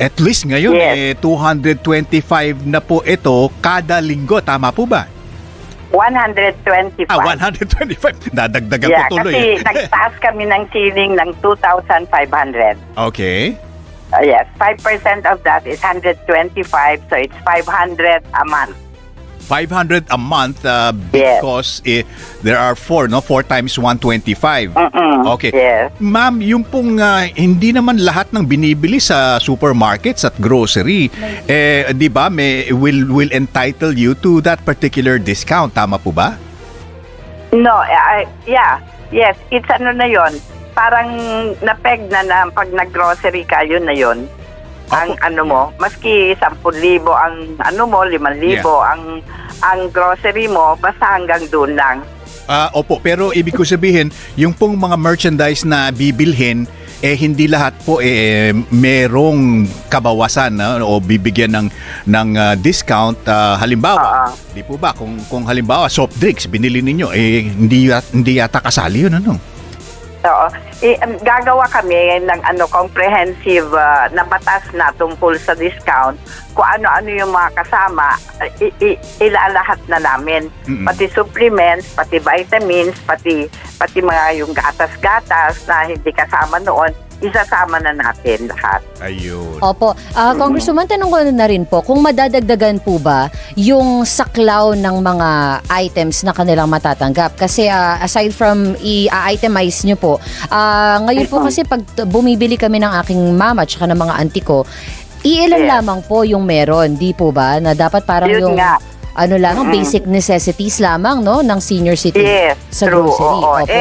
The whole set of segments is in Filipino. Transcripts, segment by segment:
At least ngayon, Yes. 225 na po ito kada linggo. Tama po ba? 125. 125. Nadagdagan Yeah, po tuloy. kasi nagtaas kami ng ceiling ng 2,500. Okay. Yes, 5% of that is 125, so it's 500 a month. 500 a month Yes. because there are 4 times 125. Okay. Yes. Ma'am, yung pong hindi naman lahat ng binibili sa supermarkets at grocery, di ba, will entitle you to that particular discount. Tama po ba? No, yeah. Yes, it's ano na yon. Parang napeg na pag nag-grocery ka, yun na yon. Ang ano mo, maski 10,000 ang ano mo, 5,000 ang grocery mo, basta hanggang doon lang. Opo, pero ibig ko sabihin, yung pong mga merchandise na bibilhin, hindi lahat po merong kabawasan o bibigyan ng discount. Halimbawa, di po ba, kung halimbawa soft drinks binili ninyo, hindi yata kasali yun, ano? So, gagawa kami ng comprehensive na batas na tungkol sa discount. Kung ano-ano yung mga kasama, ilalahat na namin. Pati supplements, pati vitamins, pati mga yung gatas-gatas na hindi kasama noon, isasama na natin lahat. Ayun. Opo. Congresswoman, tanong ko na rin po, kung madadagdagan po ba yung saklaw ng mga items na kanilang matatanggap? Kasi aside from i-itemize nyo po, ngayon po kasi pag bumibili kami ng aking mama at ng mga auntie ko, iilan lamang po yung meron, di po ba? Na dapat parang Yun yung nga. ano lang, basic necessities lamang, no, ng senior citizen sa true. grocery. Oo. Opo.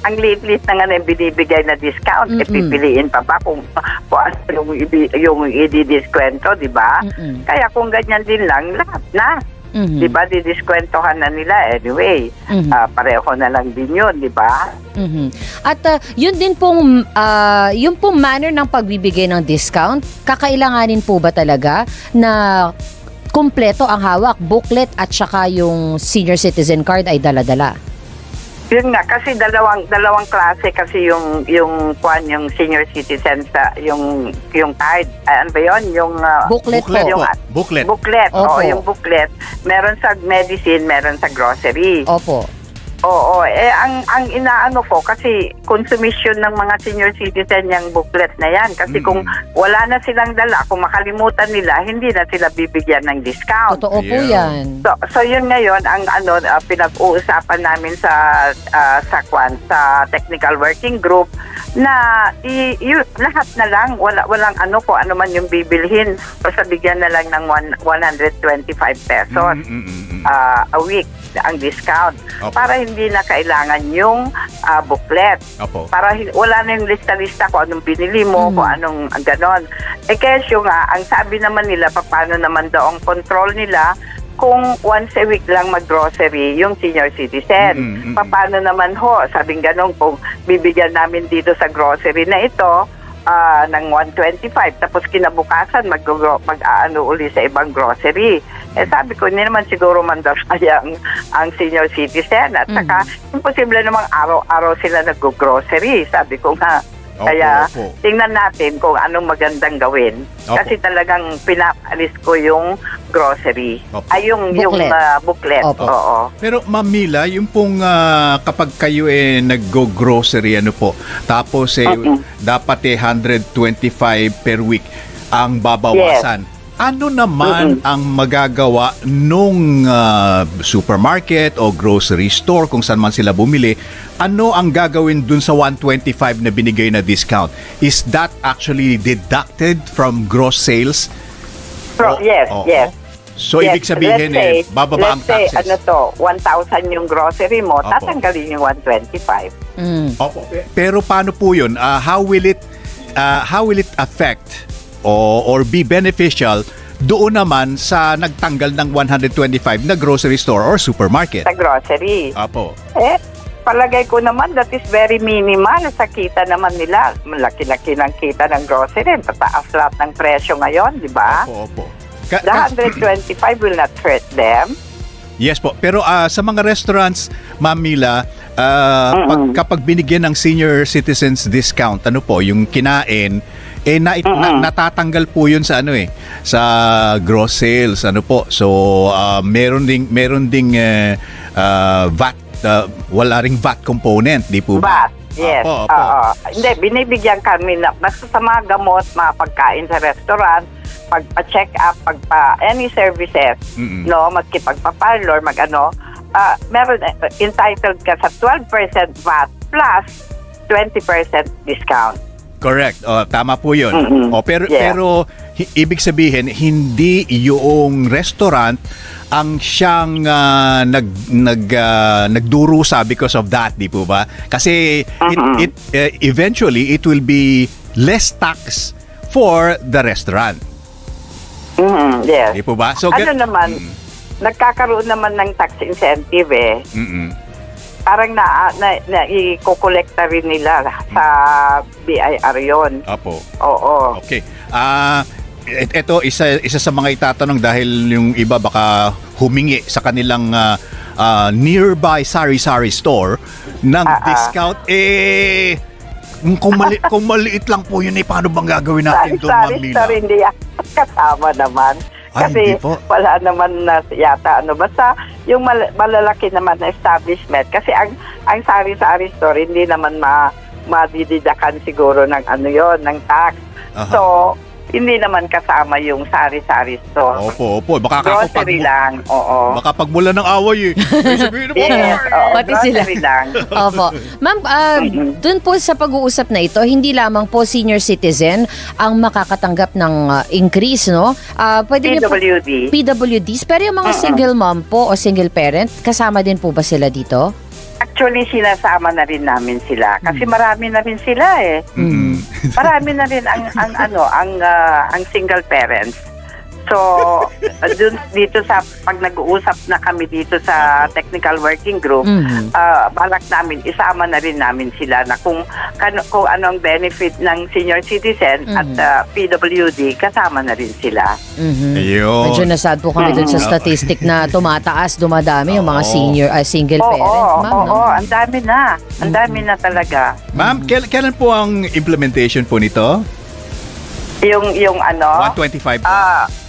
Ang late na nga na binibigay na discount, pipiliin pa ba kung ano yung i-diskwento, di ba? Kaya kung ganyan din lang, lahat na. Di ba, didiskwentahan na nila anyway. Pareho na lang din yun, di ba? At yun din pong yung pong manner ng pagbibigay ng discount, kakailanganin po ba talaga na kumpleto ang hawak, booklet at saka yung senior citizen card ay dala-dala? Yun nga, kasi dalawang klase kasi yung senior citizen sa yung card. Ano ba yun? Yung Booklet po. yung, Booklet. Booklet. Opo. Oo, yung booklet. Meron sa medicine, meron sa grocery. Opo. Oo, ang inaano ko kasi consumption ng mga senior citizen yung booklet na yan. Kasi kung wala na silang dala, kung makalimutan nila, hindi na sila bibigyan ng discount. Totoo po yan. So yun ngayon ang pinag-uusapan namin sa technical working group na lahat na lang walang kung ano man yung bibilhin, basta bigyan na lang ng 125 pesos a week ang discount. Opo. Para hindi na kailangan yung booklet. Opo. Para wala na yung lista-lista kung anong binili mo, kung anong ganon. Kesyo nga, ang sabi naman nila, paano naman daw ang control nila kung once a week lang mag-grocery yung senior citizen. Paano naman ho, sabing ganon, kung bibigyan namin dito sa grocery na ito, ng 125 tapos kinabukasan mag-aano uli sa ibang grocery. Sabi ko, hindi naman siguro mandasaya ang senior citizen at saka imposible namang araw-araw sila nag-grocery. Sabi ko nga, kaya tingnan natin kung anong magandang gawin. Kasi talagang pinaalis ko yung grocery. Ay, yung booklet. Oo. Pero Ma'am Mila, yung pong kapag kayo nag-go-grocery, tapos dapat 125 per week ang babawasan. Ano naman ang magagawa nung supermarket o grocery store kung saan man sila bumili? Ano ang gagawin dun sa 125 na binigay na discount? Is that actually deducted from gross sales? Yes. So, ibig sabihin, bababa ang taxes. Let's say, 1,000 yung grocery mo, tatanggalin yung 125. Opo. Pero paano po yun? How will it affect or be beneficial doon naman sa nagtanggal ng 125 na grocery store or supermarket? Sa grocery. Opo. Palagay ko naman that is very minimal sa kita naman nila. Malaki-laki ng kita ng grocery. Tataas lahat ng presyo ngayon, di ba? Opo. The 125 will not hurt them. Yes po. Pero sa mga restaurants, Ma'am Mila, kapag binigyan ng senior citizens discount, yung kinain, natatanggal po 'yun sa sa gross sales po. So meron ding VAT, wala ring VAT component, di po ba? VAT, yes. Opo. Hindi, binibigyan kami na basta sa mga gamot, mga pagkain sa restaurant, pagpa-check up, any services, no, magkipagpa-parlor, meron entitled ka sa 12% VAT plus 20% discount. Correct. Tama po 'yun. Yeah. Pero ibig sabihin hindi yung restaurant ang siyang nagdurusa because of that, di po ba? Kasi eventually it will be less tax for the restaurant. Yes. Di po ba? So nagkakaroon naman ng tax incentive Parang i-collecta rin nila sa BIR yon. Apo. Oo. Okay. Ito isa sa mga itatanong dahil yung iba baka humingi sa kanilang nearby sari-sari store ng discount. Kung maliit lang po yun, paano bang gagawin natin doon, Ma'am Lina? Sari-sari hindi kasama naman. Kasi wala naman na yata basta yung malalaki naman na establishment kasi ang sari-sari store hindi naman madididakan siguro ng ng tax. So hindi naman kasama yung sari-sari store. Opo. Baka grocery lang. Oo. Baka pagmula ng away sabihin mo. Yes, pati sila. lang. Opo. Ma'am, dun po sa pag-uusap na ito, hindi lamang po senior citizen ang makakatanggap ng increase, no? Pwede niyo po, PWDs, pero yung mga single mom po o single parent, kasama din po ba sila dito? Actually, sinasama na rin namin sila kasi marami na rin sila Marami na rin ang single parents. So, dito pag nag-uusap na kami dito sa technical working group, balak namin, isama na rin namin sila na kung ano ang benefit ng senior citizen at PWD, kasama na rin sila. Ayun. Medyo nasad po kami dun sa statistic na tumataas, dumadami yung mga single parent, ma'am. Oo, ang dami na. Ang dami na talaga. Ma'am, kailan po ang implementation po nito? Yung 125 po.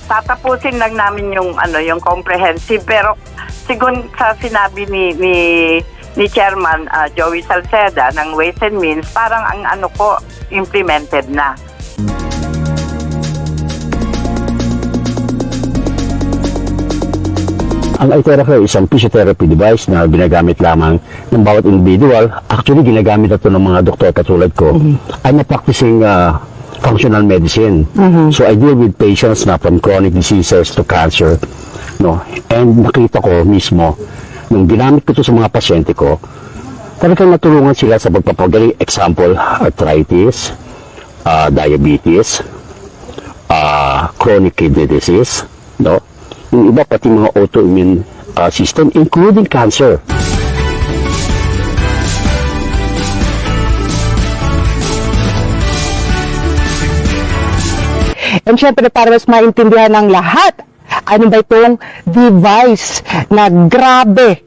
Tatapusin lang namin yung comprehensive, pero sigun sa sinabi ni Chairman Joey Salceda ng Ways and Means, parang ang implemented na. Ang iTeracare ay isang physiotherapy device na ginagamit lamang ng bawat individual. Actually, ginagamit ito ng mga doktor katulad ko. I'm a practicing functional medicine. So I deal with patients na from chronic diseases to cancer. No? And nakita ko mismo, nung ginamit ko ito sa mga pasyente ko, talagang natulungan sila sa pagpapagaling. Example, arthritis, diabetes, chronic kidney disease, no? Yung iba pati mga autoimmune system, including cancer. And syempre, para mas maintindihan ng lahat, ano ba itong device na grabe,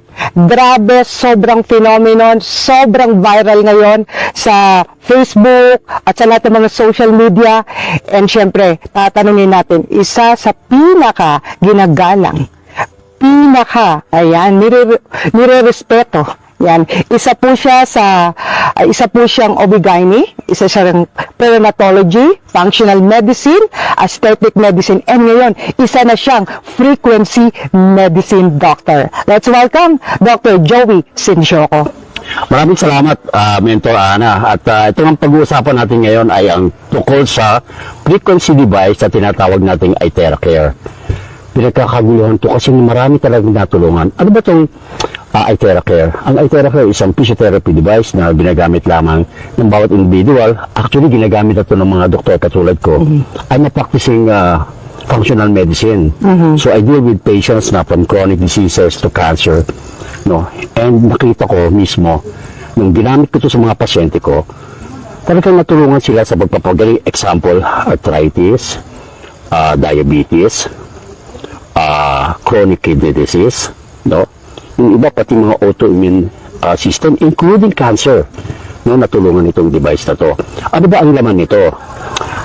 sobrang phenomenon, sobrang viral ngayon sa Facebook at sa lahat ng mga social media. And syempre, tatanungin natin, isa sa pinaka-ginagalang, nire-respeto. Yan, isa po siyang OB/GYN, isa siyang perinatology, functional medicine, aesthetic medicine, and ngayon, isa na siyang frequency medicine doctor. Let's welcome Dr. Joey Sinsyoco. Maraming salamat, Mentor Ana. At ito ang pag-uusapan natin ngayon ay ang tungkol sa frequency device na tinatawag nating iTeracare. Pinagkakaguluhan to kasi marami talagang natulungan. Ano ba itong iTeracare? Ang iTeracare ay isang physiotherapy device na ginagamit lamang ng bawat individual. Actually, ginagamit ito ng mga doktor katulad ko. I'm a practicing functional medicine. So I deal with patients na from chronic diseases to cancer. No? And nakita ko mismo, nung ginamit ko ito sa mga pasyente ko, talagang natulungan sila sa pagpapagaling. Example, arthritis, diabetes, chronic kidney disease, no? Yung iba pati mga autoimmune system, including cancer, no? Natulungan itong device na to. Ano ba ang laman nito?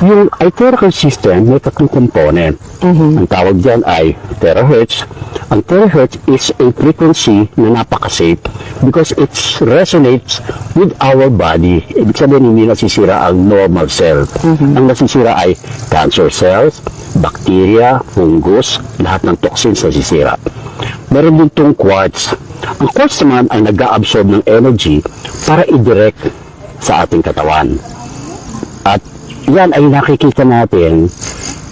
Yung iTeracare system may tatlong component. Ang tawag dyan ay terahertz. Ang terahertz is a frequency na napaka-safe because it resonates with our body. Ibig sabihin, hindi nasisira ang normal cell. Ang nasisira ay cancer cells, bacteria, fungus, lahat ng toxins nasisira. Meron din itong quartz. Ang quartz naman ay nag-absorb ng energy para i-direct sa ating katawan. At yan ay nakikita natin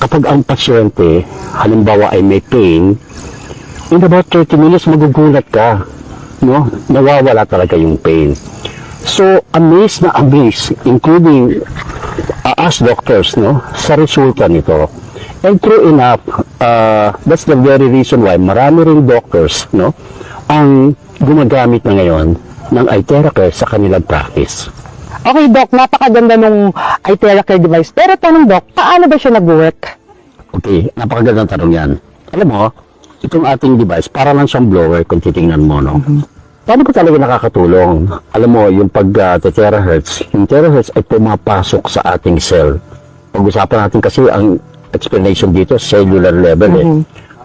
kapag ang pasyente, halimbawa ay may pain, in about 30 minutes magugulat ka, no? Nawawala talaga yung pain. So, amazed na amazed, including us doctors, no? Sa resulta nito. And true enough, that's the very reason why marami ring doctors, no? Ang gumagamit na ngayon ng iTeracare sa kanilang practice. Okay, Doc, napakaganda nung iTeracare device. Pero tanong, Doc, paano ba siya nag-work? Okay, napakagandang tanong yan. Alam mo, itong ating device, para lang siyang blower kung titingnan mo, no? Paano ko talaga nakakatulong? Alam mo, yung pag-terahertz, yung terahertz ay pumapasok sa ating cell. Pag-usapan natin kasi ang explanation dito, cellular level eh.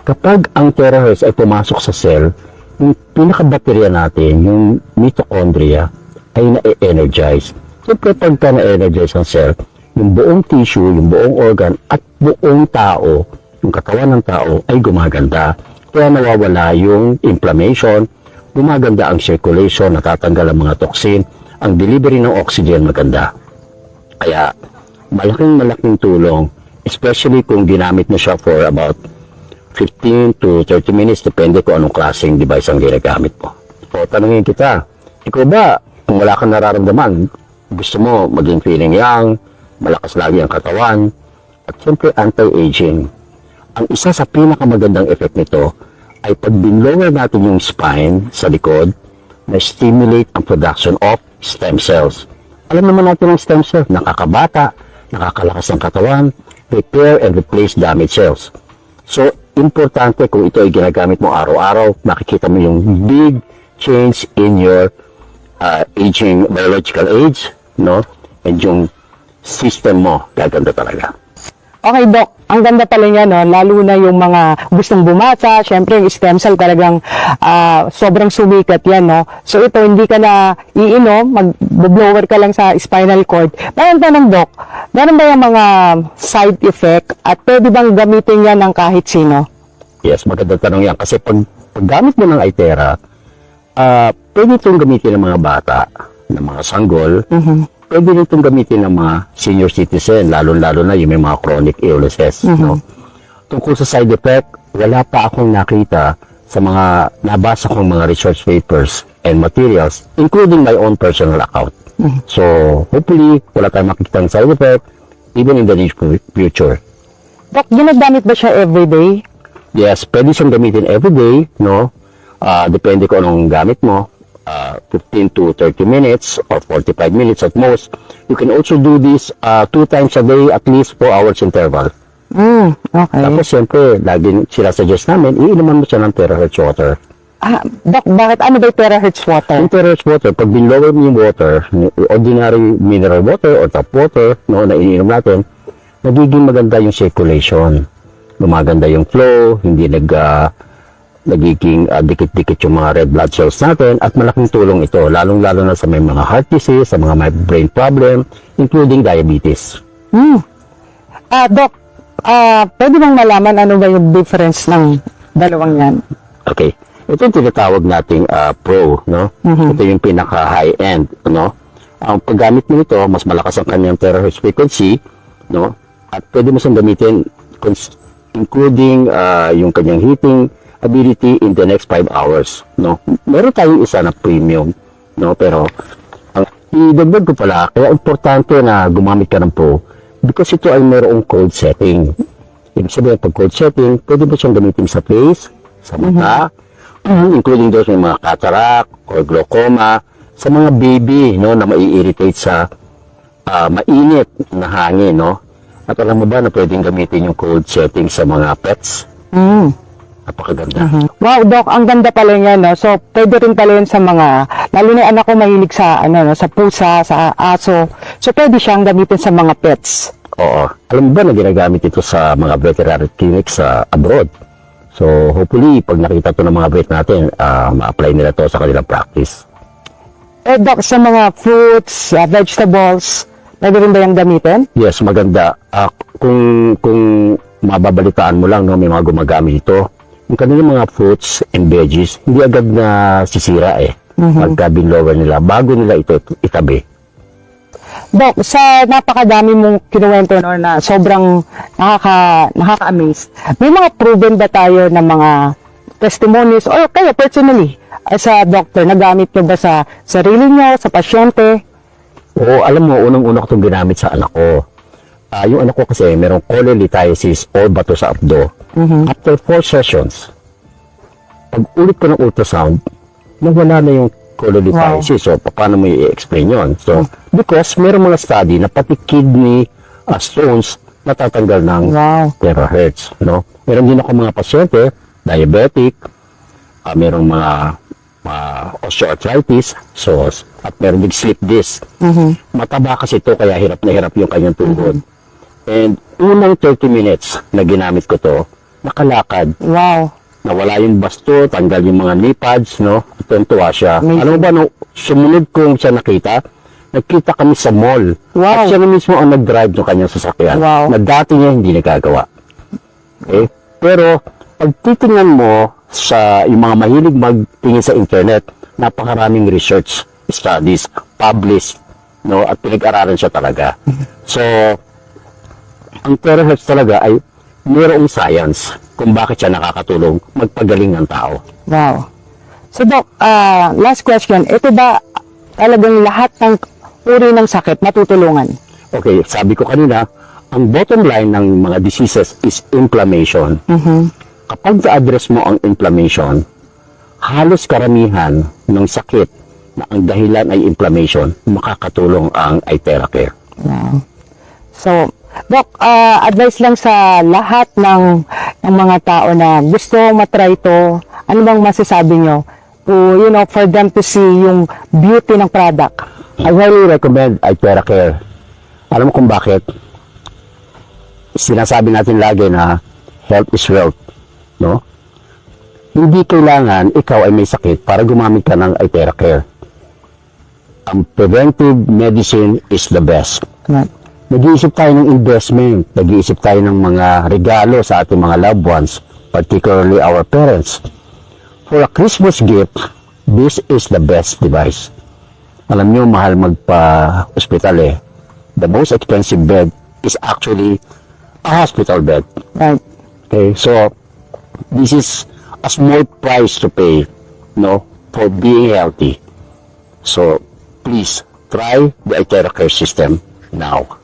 Kapag ang terahertz ay pumasok sa cell, yung pinaka-baterya natin, yung mitochondria, ay na-energize. Siyempre, pagka na-energize ang cell, yung buong tissue, yung buong organ, at buong tao, yung katawan ng tao, ay gumaganda. Kaya nawawala yung inflammation, gumaganda ang circulation, natatanggal ang mga toxin, ang delivery ng oxygen maganda. Kaya, malaking tulong, especially kung ginamit mo siya for about 15 to 30 minutes, depende kung anong klaseng device ang ginagamit mo. O, tanungin kita, ikaw ba, kung wala kang nararamdaman, gusto mo maging feeling young, malakas lagi ang katawan, at siyempre anti-aging. Ang isa sa pinakamagandang effect nito ay pag binlower natin yung spine sa likod, na-stimulate ang production of stem cells. Alam naman natin ang stem cells, nakakabata, nakakalakas ng katawan, repair and replace damaged cells. So, importante kung ito ay ginagamit mo araw-araw, makikita mo yung big change in your aging, biological age, no? And yung system mo, gaganda talaga. Okay, Doc, ang ganda pala niya, no? Lalo na yung mga gustong bumata, syempre yung stem cell talagang sobrang sumikat yan, no? So ito, hindi ka na iinom, mag-blower ka lang sa spinal cord. Mayroon tanong, Doc, meron ba yung mga side effect at pwede bang gamitin yan ng kahit sino? Yes, magandang tanong yan. Kasi pag gamit mo ng iTera, pwede itong gamitin ng mga bata, ng mga sanggol, pwede itong gamitin ng mga senior citizen, lalo-lalo na yung may mga chronic illnesses. No? Tungkol sa side effect, wala pa akong nakita sa mga nabasa kong mga research papers and materials, including my own personal account. So, hopefully, wala tayong makikita ng side effect, even in the near future. Doc, ginagamit ba siya everyday? Yes, pwede siyang gamitin everyday, no? Depende kung anong gamit mo. 15 to 30 minutes or 45 minutes at most. You can also do this 2 times a day, at least 4 hours interval. Okay. Tapos, siyempre, lagi sila suggest namin, iinuman mo siya ng terahertz water. Doc, bakit ano ba yung terahertz water? Yung terahertz water, pag binlower mo yung water, ordinary mineral water or tap water, no, na iniinom natin, nagiging maganda yung circulation. Gumaganda yung flow, hindi nagiging dikit-dikit yung mga red blood cells natin, at malaking tulong ito, lalong-lalo na sa may mga heart disease, sa mga may brain problem, including diabetes. Doc, pwede bang malaman ano ba yung difference ng dalawang yan? Okay. Ito yung tinatawag nating Pro, no? Ito yung pinaka-high-end, no? Ang paggamit mo nito, mas malakas ang kanyang terahertz frequency, no? At pwede mo siyang gamitin, including yung kanyang heating ability in the next 5 hours, no? Meron tayong isa na premium, no? Pero ang idagdag ko pala, kaya importante na gumamit ka ng Pro because ito ay mayroong code setting. Ibig sabihin, pag code setting, pwede mo siyang gamitin sa face, sa mata, including those may mga cataract or glaucoma, sa mga baby, no, na mai-irritate sa mainit na hangin, no? At alam mo ba na pwedeng gamitin yung code setting sa mga pets? Napakaganda. Wow, Doc, ang ganda pala niya, no? So, pwede rin pala yun sa mga, lalo na yung anak ko mahilig sa, sa pusa, sa aso. So, pwede siyang gamitin sa mga pets. Oo. Alam mo ba na ginagamit ito sa mga veterinary clinics sa abroad? So, hopefully, pag nakita to ng mga vet natin, ma-apply nila to sa kanilang practice. Doc, sa mga fruits, vegetables, pwede rin ba yung gamitin? Yes, maganda. Kung mababalitaan mo lang, no, may mga gumagamit ito. Yung kanilang mga fruits and veggies, hindi agad na sisira pagka binlower nila, bago nila ito itabi. Doc, sa napakadami mong kinuwento no, na sobrang nakaka-amaze, may mga proven ba tayo ng mga testimonies or kayo personally as a doctor, nagamit nyo ba sa sarili nyo, sa pasyente? Oo, alam mo, unang-una ko itong ginamit sa anak ko. Yung anak ko kasi merong cholelithiasis o bato sa abdo. After 4 sessions, pag ulit ko ng ultrasound, nawala na yung cholelithiasis. So, paano mo i-explain yun? So, because merong mga study na pati kidney stones natatanggal ng terahertz. No? Meron din ako mga pasyente, diabetic, merong mga osteoarthritis, so, at meron din slip disc. Mataba kasi ito, kaya hirap na hirap yung kanyang tuhod. And unang 30 minutes na ginamit ko to, nakalakad. Wow. Nawala yung basto, tanggal yung mga knee pads, no? Tuntua siya. Alam mo ba, no, sumunod kong siya nagkita kami sa mall. Wow. At siya na mismo ang nag-drive ng kanyang sasakyan. Wow. Na dati niya hindi nagagawa. Okay? Pero, pag titingnan mo sa yung mga mahilig magtingin sa internet, napakaraming research studies, published, no? At pinag-aralan siya talaga. So, ang terahertz talaga ay mayroong science kung bakit siya nakakatulong magpagaling ng tao. Wow. So, Doc, last question. Ito ba talagang lahat ng uri ng sakit matutulungan? Okay, sabi ko kanina, ang bottom line ng mga diseases is inflammation. Kapag na-address mo ang inflammation, halos karamihan ng sakit na ang dahilan ay inflammation, makakatulong ang iTeracare. Wow. So, Doc, advice lang sa lahat ng mga tao na gusto matry ito, ano bang masasabi nyo to, for them to see yung beauty ng product? I highly recommend iTeracare. Alam mo kung bakit? Sinasabi natin lagi na health is wealth, no? Hindi kailangan ikaw ay may sakit para gumamit ka ng iTeracare. Ang preventive medicine is the best. Right. Nag-iisip tayo ng investment, nag-iisip tayo ng mga regalo sa ating mga loved ones, particularly our parents. For a Christmas gift, this is the best device. Alam nyo, mahal magpa-hospital The most expensive bed is actually a hospital bed. Right. Okay, so this is a small price to pay, for being healthy. So please try the iTeracare system now.